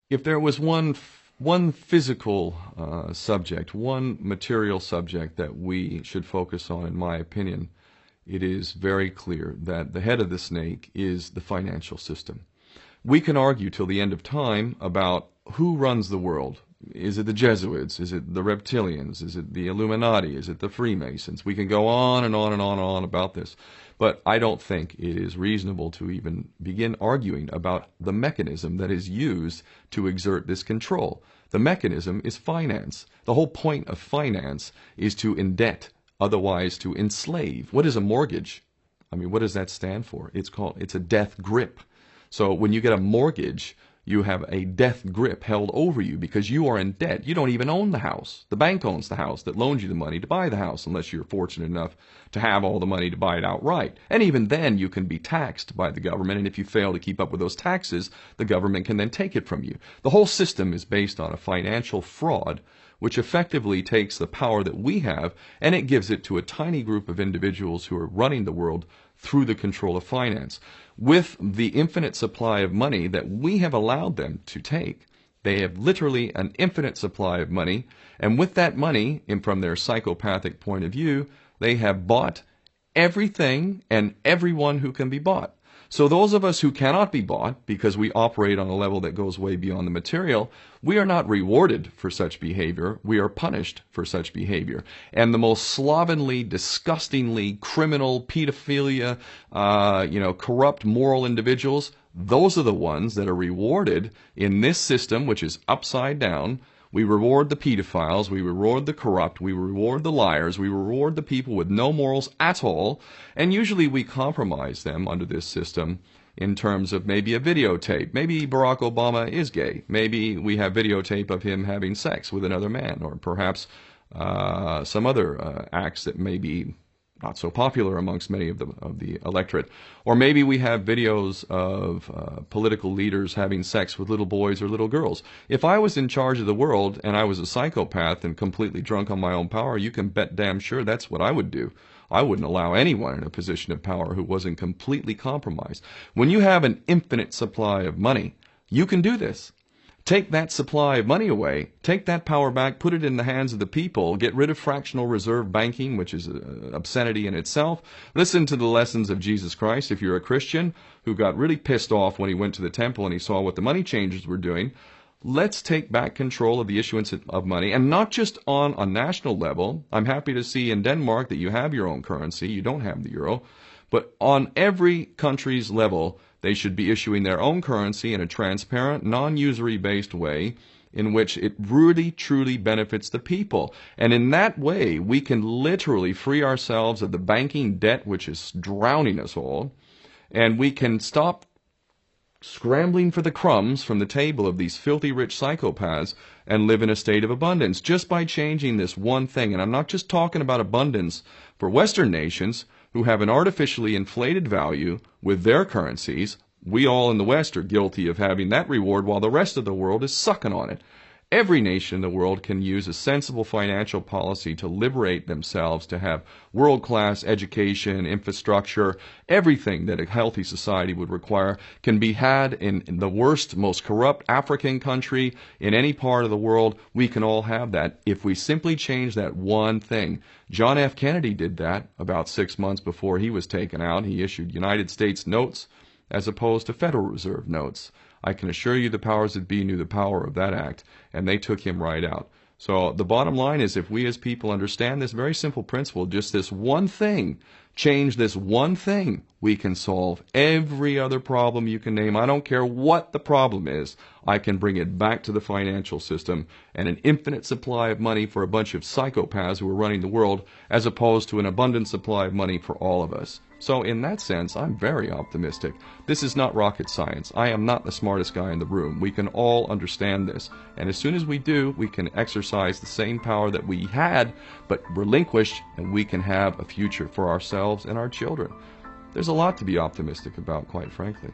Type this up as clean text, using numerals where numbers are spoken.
If there was one physical subject, one material subject that we should focus on, in my opinion, it is very clear that the head of the snake is the financial system. We can argue till the end of time about who runs the world. Is it the Jesuits? Is it the reptilians? Is it the Illuminati? Is it the Freemasons? We can go on and on and on and on about this. But I don't think it is reasonable to even begin arguing about the mechanism that is used to exert this control. The mechanism is finance. The whole point of finance is to indebt, otherwise to enslave. What is a mortgage? I mean, what does that stand for? It's a death grip. So when you get a mortgage, you have a death grip held over you because you are in debt. You don't even own the house. The bank owns the house that loans you the money to buy the house, unless you're fortunate enough to have all the money to buy it outright. And even then, you can be taxed by the government, and if you fail to keep up with those taxes, the government can then take it from you. The whole system is based on a financial fraud, which effectively takes the power that we have and it gives it to a tiny group of individuals who are running the world through the control of finance. With the infinite supply of money that we have allowed them to take, they have literally an infinite supply of money, and with that money, and from their psychopathic point of view, they have bought everything and everyone who can be bought. So those of us who cannot be bought, because we operate on a level that goes way beyond the material, we are not rewarded for such behavior. We are punished for such behavior. And the most slovenly, disgustingly criminal, pedophilia, corrupt moral individuals, those are the ones that are rewarded in this system, which is upside down. We reward the pedophiles, we reward the corrupt, we reward the liars, we reward the people with no morals at all, and usually we compromise them under this system in terms of maybe a videotape. Maybe Barack Obama is gay. Maybe we have videotape of him having sex with another man, or perhaps some other acts that may be not so popular amongst many of the electorate. Or maybe we have videos of political leaders having sex with little boys or little girls. If I was in charge of the world and I was a psychopath and completely drunk on my own power, you can bet damn sure that's what I would do. I wouldn't allow anyone in a position of power who wasn't completely compromised. When you have an infinite supply of money, you can do this. Take that supply of money away, take that power back, put it in the hands of the people, get rid of fractional reserve banking, which is an obscenity in itself. Listen to the lessons of Jesus Christ. If you're a Christian who got really pissed off when he went to the temple and he saw what the money changers were doing, let's take back control of the issuance of money, and not just on a national level. I'm happy to see in Denmark that you have your own currency. You don't have the euro. But on every country's level, they should be issuing their own currency in a transparent, non-usury based way in which it really, truly benefits the people. And in that way, we can literally free ourselves of the banking debt which is drowning us all, and we can stop scrambling for the crumbs from the table of these filthy rich psychopaths and live in a state of abundance just by changing this one thing. And I'm not just talking about abundance for Western nations who have an artificially inflated value with their currencies. We all in the West are guilty of having that reward while the rest of the world is sucking on it. Every nation in the world can use a sensible financial policy to liberate themselves, to have world-class education, infrastructure. Everything that a healthy society would require can be had in the worst, most corrupt African country, in any part of the world. We can all have that if we simply change that one thing. John F. Kennedy did that about 6 months before he was taken out. He issued United States notes as opposed to Federal Reserve notes. I can assure you the powers that be knew the power of that act, and they took him right out. So the bottom line is, if we as people understand this very simple principle, just this one thing, change this one thing, we can solve every other problem you can name. I don't care what the problem is. I can bring it back to the financial system and an infinite supply of money for a bunch of psychopaths who are running the world, as opposed to an abundant supply of money for all of us. So in that sense, I'm very optimistic. This is not rocket science. I am not the smartest guy in the room. We can all understand this. And as soon as we do, we can exercise the same power that we had, but relinquished, and we can have a future for ourselves and our children. There's a lot to be optimistic about, quite frankly.